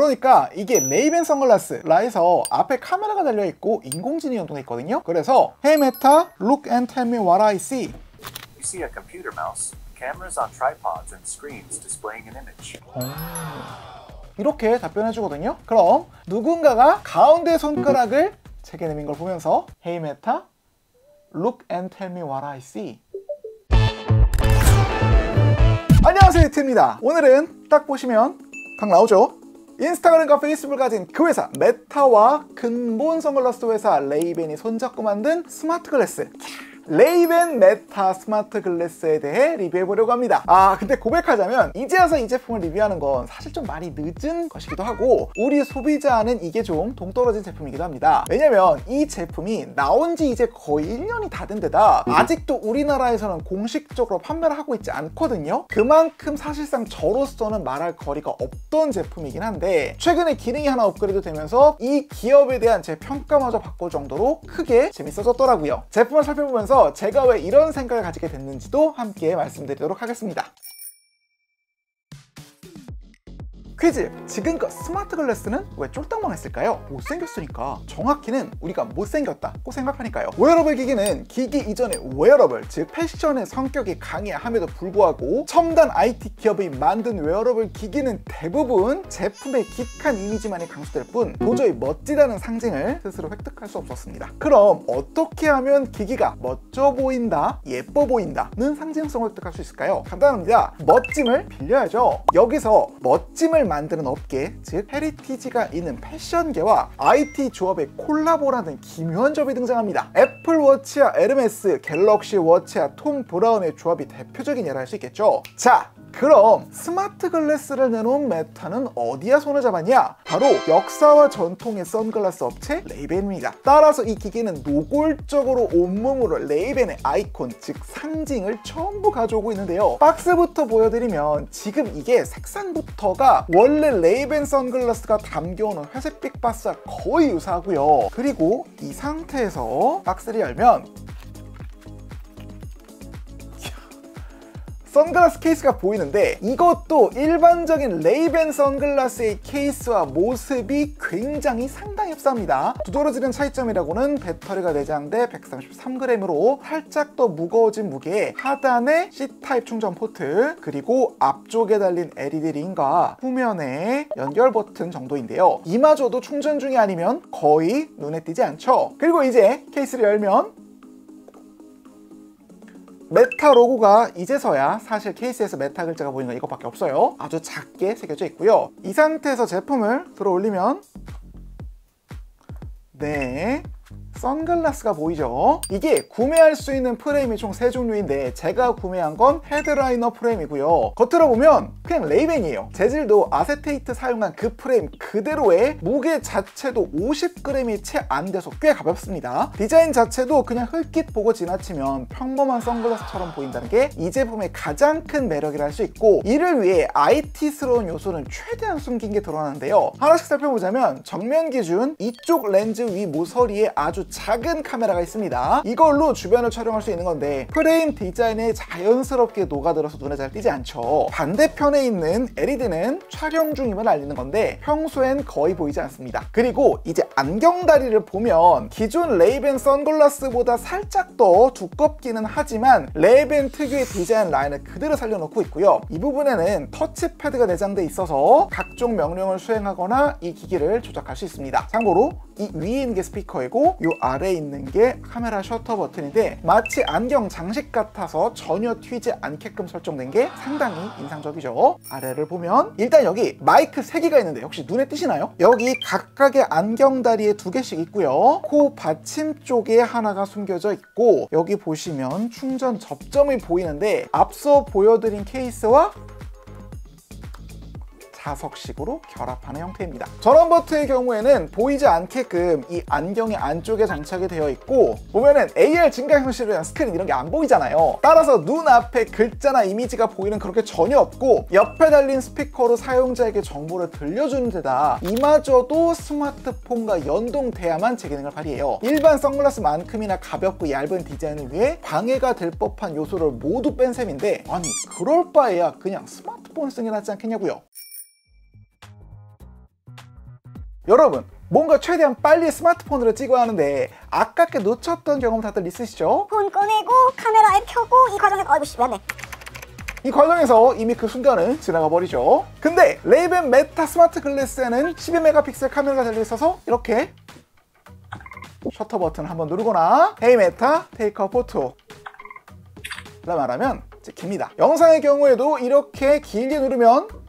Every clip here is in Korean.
그러니까 이게 레이벤 선글라스라 해서 앞에 카메라가 달려있고 인공지능이 연동돼 있거든요. 그래서 Hey Meta, look and tell me what I see. You see a computer mouse, cameras on tripods and screens displaying an image. 이렇게 답변해 주거든요. 그럼 누군가가 가운데 손가락을 책에 내민 걸 보면서 Hey Meta, look and tell me what I see. 안녕하세요, 유트입니다. 오늘은 딱 보시면 각 나오죠? 인스타그램과 페이스북을 가진 그 회사 메타와 근본 선글라스 회사 레이벤이 손잡고 만든 스마트 글래스, 레이벤 메타 스마트 글래스에 대해 리뷰해보려고 합니다. 근데 고백하자면 이제 와서 이 제품을 리뷰하는 건 사실 좀 많이 늦은 것이기도 하고 우리 소비자는 이게 좀 동떨어진 제품이기도 합니다. 왜냐면 이 제품이 나온 지 이제 거의 1년이 다 된 데다 아직도 우리나라에서는 공식적으로 판매를 하고 있지 않거든요. 그만큼 사실상 저로서는 말할 거리가 없던 제품이긴 한데 최근에 기능이 하나 업그레이드 되면서 이 기업에 대한 제 평가마저 바꿀 정도로 크게 재밌어졌더라고요. 제품을 살펴보면서 제가 왜 이런 생각을 가지게 됐는지도 함께 말씀드리도록 하겠습니다. 퀴즈! 지금껏 스마트 글래스는 왜 쫄딱만 했을까요? 못생겼으니까. 정확히는 우리가 못생겼다고 생각하니까요. 웨어러블 기기는 기기 이전의 웨어러블, 즉 패션의 성격이 강해함에도 불구하고 첨단 IT 기업이 만든 웨어러블 기기는 대부분 제품의 기칸 이미지만이 강조될 뿐 도저히 멋지다는 상징을 스스로 획득할 수 없었습니다. 그럼 어떻게 하면 기기가 멋져 보인다, 예뻐 보인다는 상징성을 획득할 수 있을까요? 간단합니다. 멋짐을 빌려야죠. 여기서 멋짐을 만드는 업계, 즉 헤리티지가 있는 패션계와 IT 조합의 콜라보라는 기묘한 조합이 등장합니다. 애플워치와 에르메스, 갤럭시 워치와 톰 브라운의 조합이 대표적인 예라 할 수 있겠죠. 자, 그럼 스마트 글래스를 내놓은 메타는 어디야 손을 잡았냐? 바로 역사와 전통의 선글라스 업체 레이벤입니다. 따라서 이 기기는 노골적으로 온몸으로 레이벤의 아이콘, 즉 상징을 전부 가져오고 있는데요. 박스부터 보여드리면 지금 이게 색상부터가 원래 레이벤 선글라스가 담겨오는 회색빛 박스와 거의 유사하고요. 그리고 이 상태에서 박스를 열면 선글라스 케이스가 보이는데 이것도 일반적인 레이벤 선글라스의 케이스와 모습이 굉장히 상당히 흡사합니다. 두드러지는 차이점이라고는 배터리가 내장돼 133g으로 살짝 더 무거워진 무게에 하단에 C타입 충전 포트, 그리고 앞쪽에 달린 LED 링과 후면에 연결 버튼 정도인데요. 이마저도 충전 중이 아니면 거의 눈에 띄지 않죠. 그리고 이제 케이스를 열면 메타 로고가 이제서야 사실 케이스에서 메타 글자가 보이는 건 이것밖에 없어요. 아주 작게 새겨져 있고요. 이 상태에서 제품을 들어 올리면 네, 선글라스가 보이죠? 이게 구매할 수 있는 프레임이 총 3종류인데 제가 구매한 건 헤드라이너 프레임이고요. 겉으로 보면 그냥 레이벤이에요. 재질도 아세테이트 사용한 그 프레임 그대로에 무게 자체도 50g이 채 안 돼서 꽤 가볍습니다. 디자인 자체도 그냥 흙깃 보고 지나치면 평범한 선글라스처럼 보인다는 게 이 제품의 가장 큰 매력이라 할 수 있고 이를 위해 IT스러운 요소는 최대한 숨긴 게 드러나는데요. 하나씩 살펴보자면 정면 기준 이쪽 렌즈 위 모서리에 아주 작은 카메라가 있습니다. 이걸로 주변을 촬영할 수 있는 건데 프레임 디자인에 자연스럽게 녹아들어서 눈에 잘 띄지 않죠. 반대편에 있는 LED는 촬영 중임을 알리는 건데 평소엔 거의 보이지 않습니다. 그리고 이제 안경다리를 보면 기존 레이벤 선글라스보다 살짝 더 두껍기는 하지만 레이벤 특유의 디자인 라인을 그대로 살려놓고 있고요. 이 부분에는 터치패드가 내장돼 있어서 각종 명령을 수행하거나 이 기기를 조작할 수 있습니다. 참고로 이 위에 있는 게 스피커이고 이 아래에 있는 게 카메라 셔터 버튼인데 마치 안경 장식 같아서 전혀 튀지 않게끔 설정된 게 상당히 인상적이죠. 아래를 보면 일단 여기 마이크 3개가 있는데 혹시 눈에 띄시나요? 여기 각각의 안경다리에 2개씩 있고요. 코 받침 쪽에 하나가 숨겨져 있고 여기 보시면 충전 접점이 보이는데 앞서 보여드린 케이스와 자석식으로 결합하는 형태입니다. 전원 버튼의 경우에는 보이지 않게끔 이 안경의 안쪽에 장착이 되어 있고 보면은 AR 증강 현실을 위한 스크린 이런 게 안 보이잖아요. 따라서 눈앞에 글자나 이미지가 보이는 그런 게 전혀 없고 옆에 달린 스피커로 사용자에게 정보를 들려주는 데다 이마저도 스마트폰과 연동돼야만 제 기능을 발휘해요. 일반 선글라스만큼이나 가볍고 얇은 디자인을 위해 방해가 될 법한 요소를 모두 뺀 셈인데 아니 그럴 바에야 그냥 스마트폰 쓰는 게 낫지 않겠냐고요. 여러분, 뭔가 최대한 빨리 스마트폰으로 찍어야 하는데 아깝게 놓쳤던 경험 다들 있으시죠? 폰 꺼내고 카메라에 켜고 이 과정에서 어이구 씨 왜안 돼? 이 과정에서 이미 그 순간은 지나가 버리죠. 근데 레이벤 메타 스마트 글래스에는 12메가픽셀 카메라가 달려있어서 이렇게 셔터 버튼을 한번 누르거나 Hey 메타 테이크 어 포토 라 말하면 찍힙니다. 영상의 경우에도 이렇게 길게 누르면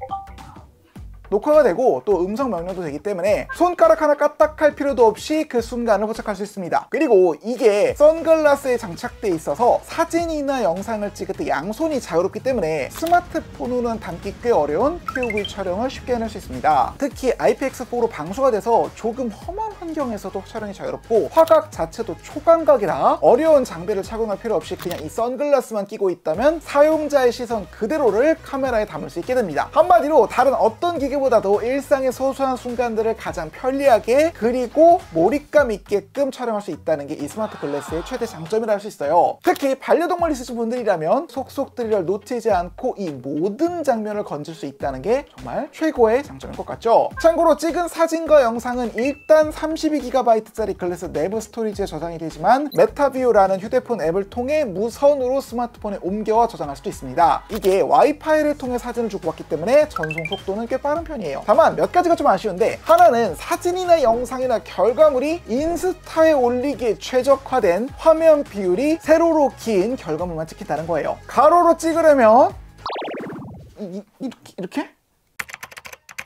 녹화가 되고 또 음성 명령도 되기 때문에 손가락 하나 까딱할 필요도 없이 그 순간을 포착할 수 있습니다. 그리고 이게 선글라스에 장착돼 있어서 사진이나 영상을 찍을 때 양손이 자유롭기 때문에 스마트폰으로는 담기 꽤 어려운 POV 촬영을 쉽게 해낼 수 있습니다. 특히 IPX4로 방수가 돼서 조금 험한 환경에서도 촬영이 자유롭고 화각 자체도 초광각이라 어려운 장비를 착용할 필요 없이 그냥 이 선글라스만 끼고 있다면 사용자의 시선 그대로를 카메라에 담을 수 있게 됩니다. 한마디로 다른 어떤 기계 보다도 일상의 소소한 순간들을 가장 편리하게 그리고 몰입감 있게끔 촬영할 수 있다는 게 이 스마트 글래스의 최대 장점이라 할 수 있어요. 특히 반려동물 있으신 분들이라면 속속들이를 놓치지 않고 이 모든 장면을 건질 수 있다는 게 정말 최고의 장점일 것 같죠? 참고로 찍은 사진과 영상은 일단 32GB짜리 글래스 내부 스토리지에 저장이 되지만 메타뷰라는 휴대폰 앱을 통해 무선으로 스마트폰에 옮겨와 저장할 수도 있습니다. 이게 와이파이를 통해 사진을 주고 받기 때문에 전송 속도는 꽤 빠른 편이에요. 다만 몇 가지가 좀 아쉬운데 하나는 사진이나 영상이나 결과물이 인스타에 올리기에 최적화된 화면 비율이 세로로 긴 결과물만 찍힌다는 거예요. 가로로 찍으려면 이렇게?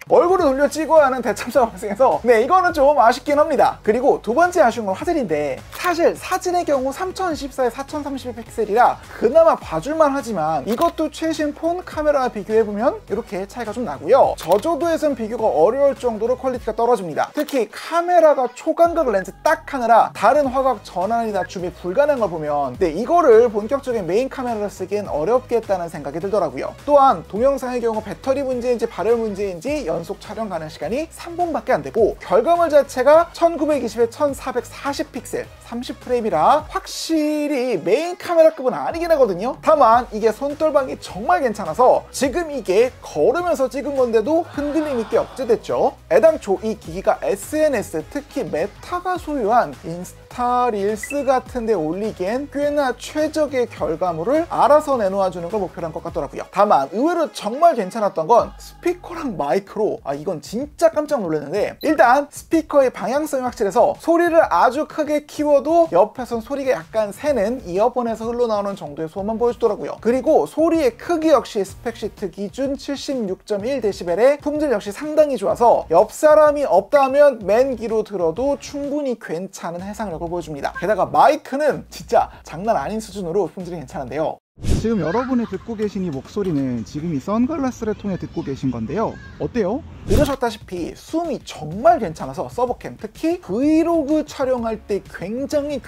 얼굴을 돌려 찍어야 하는 대참사가 발생해서 이거는 좀 아쉽긴 합니다. 그리고 두 번째 아쉬운 건 화질인데 사실 사진의 경우 3024에 4032픽셀이라 그나마 봐줄만 하지만 이것도 최신 폰 카메라와 비교해보면 이렇게 차이가 좀 나고요. 저조도에선 비교가 어려울 정도로 퀄리티가 떨어집니다. 특히 카메라가 초광각 렌즈 딱 하나라 다른 화각 전환이나 줌이 불가능한 걸 보면 이거를 본격적인 메인 카메라로 쓰기엔 어렵겠다는 생각이 들더라고요. 또한 동영상의 경우 배터리 문제인지 발열 문제인지 연속 촬영 가능 시간이 3분밖에 안 되고 결과물 자체가 1920에 1440픽셀 30프레임이라 확실히 메인 카메라급은 아니긴 하거든요. 다만 이게 손떨방이 정말 괜찮아서 지금 이게 걸으면서 찍은 건데도 흔들림이 꽤 억제됐죠. 애당초 이 기기가 SNS 특히 메타가 소유한 인스타 릴스 같은 데 올리기엔 꽤나 최적의 결과물을 알아서 내놓아주는 걸 목표로 한 것 같더라고요. 다만 의외로 정말 괜찮았던 건 스피커랑 마이크로 이건 진짜 깜짝 놀랐는데 일단 스피커의 방향성이 확실해서 소리를 아주 크게 키워도 옆에선 소리가 약간 새는 이어폰에서 흘러나오는 정도의 소음만 보여주더라고요. 그리고 소리의 크기 역시 스펙시트 기준 76.1dB의 품질 역시 상당히 좋아서 옆 사람이 없다면 맨 귀로 들어도 충분히 괜찮은 해상력을 보여줍니다. 게다가 마이크는 진짜 장난 아닌 수준으로 품질이 괜찮은데요. 지금 여러분이 듣고 계신 이 목소리는 지금 이 선글라스를 통해 듣고 계신 건데요. 어때요? 들으셨다시피 숨이 정말 괜찮아서 서버캠 특히 브이로그 촬영할 때 굉장히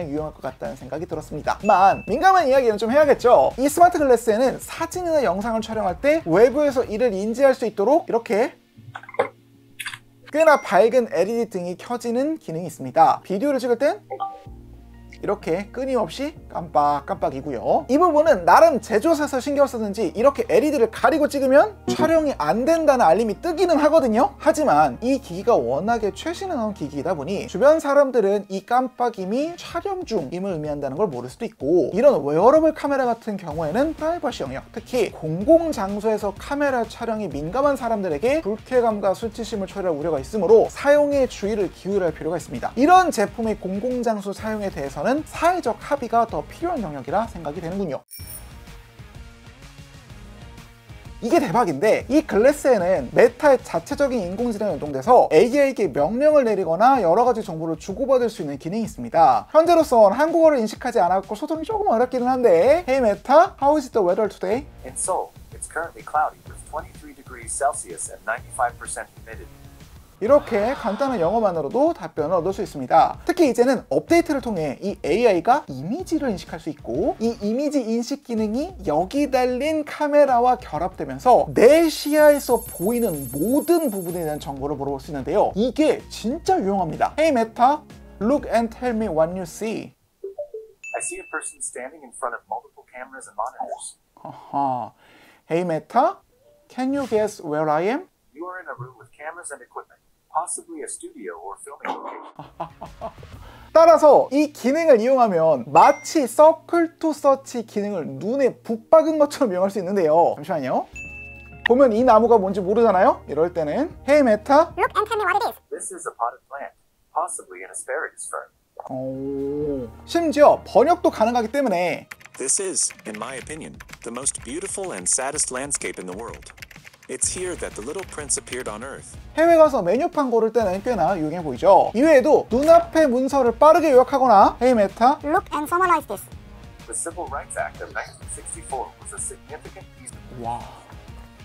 유용할 것 같다는 생각이 들었습니다. 다만 민감한 이야기는 좀 해야겠죠. 이 스마트 글래스에는 사진이나 영상을 촬영할 때 외부에서 이를 인지할 수 있도록 이렇게 꽤나 밝은 LED 등이 켜지는 기능이 있습니다. 비디오를 찍을 땐 이렇게 끊임없이 깜빡깜빡이고요. 이 부분은 나름 제조사에서 신경 썼는지 이렇게 LED를 가리고 찍으면 촬영이 안 된다는 알림이 뜨기는 하거든요. 하지만 이 기기가 워낙에 최신에 나온 기기이다 보니 주변 사람들은 이 깜빡임이 촬영 중임을 의미한다는 걸 모를 수도 있고 이런 웨어러블 카메라 같은 경우에는 프라이버시 영역 특히 공공장소에서 카메라 촬영이 민감한 사람들에게 불쾌감과 수치심을 초래할 우려가 있으므로 사용에 주의를 기울여야 할 필요가 있습니다. 이런 제품의 공공장소 사용에 대해서는 사회적 합의가 더 필요한 영역이라 생각이 되는군요. 이게 대박인데 이 글래스에는 메타의 자체적인 인공지능이 연동돼서 AI에게 명령을 내리거나 여러가지 정보를 주고받을 수 있는 기능이 있습니다. 현재로선 한국어를 인식하지 않았고 소통이 조금 어렵기는 한데 Hey Meta, how is the weather today? In Seoul, it's currently cloudy with 23 degrees Celsius and 95% humidity. 이렇게 간단한 영어만으로도 답변을 얻을 수 있습니다. 특히 이제는 업데이트를 통해 이 AI가 이미지를 인식할 수 있고 이 이미지 인식 기능이 여기 달린 카메라와 결합되면서 내 시야에서 보이는 모든 부분에 대한 정보를 물어볼 수 있는데요. 이게 진짜 유용합니다. Hey Meta, look and tell me what you see. I see a person standing in front of multiple cameras and monitors. Hey Meta, can you guess where I am? You are in a room with cameras and equipment. possibly a studio or filming location. 따라서 이 기능을 이용하면 마치 서클 투 서치 기능을 눈에 북박은 것처럼 이용할 수 있는데요. 잠시만요. 보면 이 나무가 뭔지 모르잖아요? 이럴 때는 Hey Meta, Look and tell me what it is. This is a potted plant, possibly an asparagus fern. 심지어 번역도 가능하기 때문에 This is, in my opinion, the most beautiful and saddest landscape in the world. It's here that the little prince appeared on Earth. 해외 가서 메뉴판 고를 때는 꽤나 유용해 보이죠. 이외에도 눈앞의 문서를 빠르게 요약하거나 Hey Meta, Look and summarize this. The Civil Rights Act of 1964 was a significant piece of 와.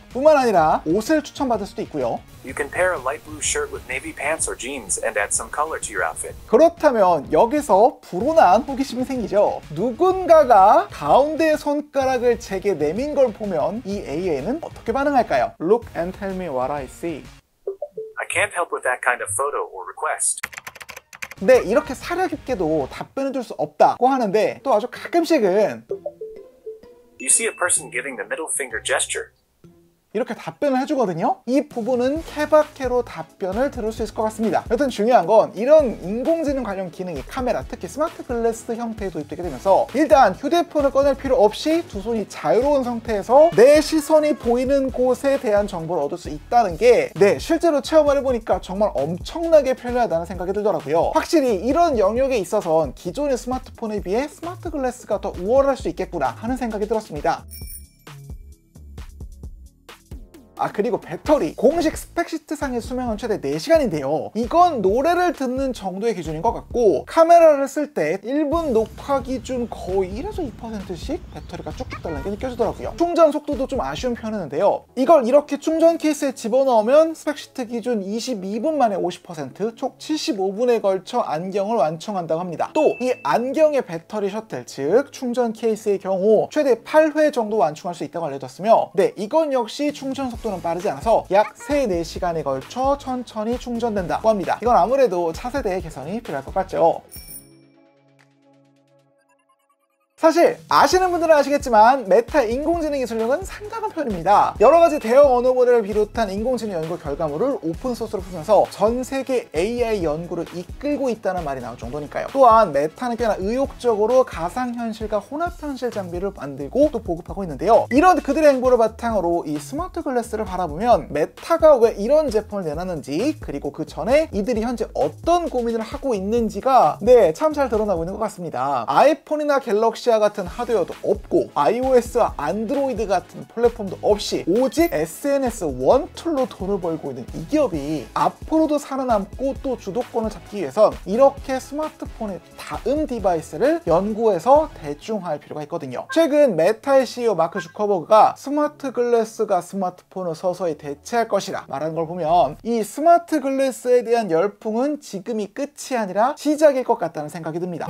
뿐만 아니라 옷을 추천받을 수도 있고요. You can pair a light blue shirt with navy pants or jeans and add some color to your outfit. 그렇다면 여기서 불온한 호기심이 생기죠. 누군가가 가운데 손가락을 제게 내민 걸 보면 이 AI는 어떻게 반응할까요? Look and tell me what I see. I can't help with that kind of photo or request. 근데 이렇게 사려 깊게도 답변을 줄 수 없다고 하는데 또 아주 가끔씩은 You see a person giving the middle finger gesture. 이렇게 답변을 해주거든요. 이 부분은 케바케로 답변을 들을 수 있을 것 같습니다. 여튼 중요한 건 이런 인공지능 관련 기능이 카메라, 특히 스마트 글래스 형태에 도입되게 되면서 일단 휴대폰을 꺼낼 필요 없이 두 손이 자유로운 상태에서 내 시선이 보이는 곳에 대한 정보를 얻을 수 있다는 게 실제로 체험을 해보니까 정말 엄청나게 편리하다는 생각이 들더라고요. 확실히 이런 영역에 있어서는 기존의 스마트폰에 비해 스마트 글래스가 더 우월할 수 있겠구나 하는 생각이 들었습니다. 그리고 배터리, 공식 스펙시트상의 수명은 최대 4시간인데요. 이건 노래를 듣는 정도의 기준인 것 같고 카메라를 쓸 때 1분 녹화 기준 거의 1에서 2%씩 배터리가 쭉쭉 달라는 게 느껴지더라고요. 충전 속도도 좀 아쉬운 편이었는데요. 이걸 이렇게 충전 케이스에 집어넣으면 스펙시트 기준 22분 만에 50%, 총 75분에 걸쳐 안경을 완충한다고 합니다. 또 이 안경의 배터리 셔틀, 즉 충전 케이스의 경우 최대 8회 정도 완충할 수 있다고 알려졌으며 이건 역시 충전 속도 는 빠르지 않아서 약 3-4시간에 걸쳐 천천히 충전된다고 합니다. 이건 아무래도 차세대의 개선이 필요할 것 같죠. 사실 아시는 분들은 아시겠지만 메타 인공지능 기술력은 상당한 편입니다. 여러가지 대형 언어 모델을 비롯한 인공지능 연구 결과물을 오픈소스로 풀면서 전 세계 AI 연구를 이끌고 있다는 말이 나올 정도니까요. 또한 메타는 꽤나 의욕적으로 가상현실과 혼합현실 장비를 만들고 또 보급하고 있는데요. 이런 그들의 행보를 바탕으로 이 스마트 글래스를 바라보면 메타가 왜 이런 제품을 내놨는지, 그리고 그 전에 이들이 현재 어떤 고민을 하고 있는지가 참 잘 드러나고 있는 것 같습니다. 아이폰이나 갤럭시 같은 하드웨어도 없고 iOS와 안드로이드 같은 플랫폼도 없이 오직 SNS 원툴로 돈을 벌고 있는 이 기업이 앞으로도 살아남고 또 주도권을 잡기 위해선 이렇게 스마트폰의 다음 디바이스를 연구해서 대중화할 필요가 있거든요. 최근 메타의 CEO 마크 주커버그가 스마트 글래스가 스마트폰을 서서히 대체할 것이라 말하는 걸 보면 이 스마트 글래스에 대한 열풍은 지금이 끝이 아니라 시작일 것 같다는 생각이 듭니다.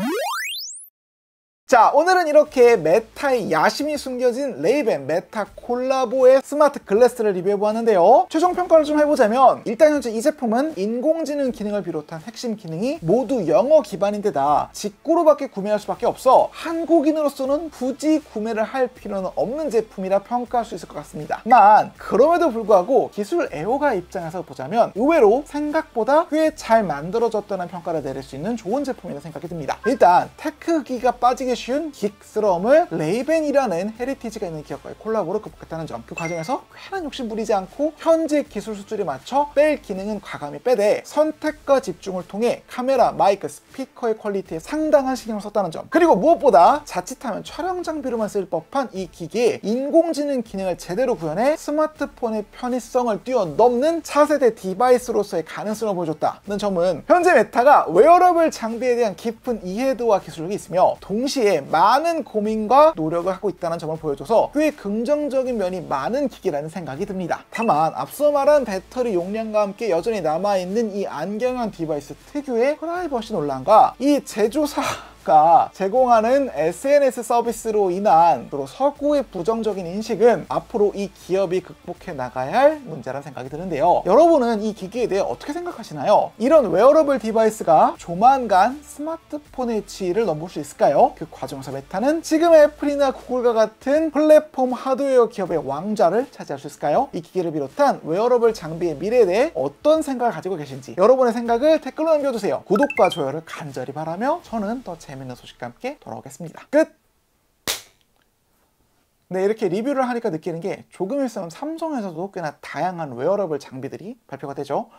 자, 오늘은 이렇게 메타의 야심이 숨겨진 레이벤 메타 콜라보의 스마트 글래스를 리뷰해보았는데요. 최종 평가를 좀 해보자면 일단 현재 이 제품은 인공지능 기능을 비롯한 핵심 기능이 모두 영어 기반인데다 직구로밖에 구매할 수밖에 없어 한국인으로서는 굳이 구매를 할 필요는 없는 제품이라 평가할 수 있을 것 같습니다. 만 그럼에도 불구하고 기술 애호가 입장에서 보자면 의외로 생각보다 꽤 잘 만들어졌다는 평가를 내릴 수 있는 좋은 제품이라는 생각이 듭니다. 일단 테크기가 빠지기 쉬운 긱스럼을 레이벤이라는 헤리티지가 있는 기업과의 콜라보로 극복했다는 점, 그 과정에서 괜한 욕심 부리지 않고 현재 기술 수준에 맞춰 뺄 기능은 과감히 빼되 선택과 집중을 통해 카메라, 마이크, 스피커의 퀄리티에 상당한 신경을 썼다는 점, 그리고 무엇보다 자칫하면 촬영 장비로만 쓸 법한 이 기기에 인공지능 기능을 제대로 구현해 스마트폰의 편의성을 뛰어넘는 차세대 디바이스로서의 가능성을 보여줬다는 점은 현재 메타가 웨어러블 장비에 대한 깊은 이해도와 기술력이 있으며 동시에 많은 고민과 노력을 하고 있다는 점을 보여줘서 꽤 긍정적인 면이 많은 기기라는 생각이 듭니다. 다만 앞서 말한 배터리 용량과 함께 여전히 남아있는 이 안경형 디바이스 특유의 프라이버시 논란과 이 제조사 메타가 제공하는 SNS 서비스로 인한 그리고 서구의 부정적인 인식은 앞으로 이 기업이 극복해 나가야 할 문제라는 생각이 드는데요. 여러분은 이 기기에 대해 어떻게 생각하시나요? 이런 웨어러블 디바이스가 조만간 스마트폰의 지위를 넘볼 수 있을까요? 그 과정에서 메타는 지금 애플이나 구글과 같은 플랫폼 하드웨어 기업의 왕좌를 차지할 수 있을까요? 이 기기를 비롯한 웨어러블 장비의 미래에 대해 어떤 생각을 가지고 계신지 여러분의 생각을 댓글로 남겨주세요. 구독과 좋아요를 간절히 바라며 저는 더 재밌는 소식과 함께 돌아오겠습니다. 끝! 네, 이렇게 리뷰를 하니까 느끼는 게 조금 있으면 삼성에서도 꽤나 다양한 웨어러블 장비들이 발표가 되죠.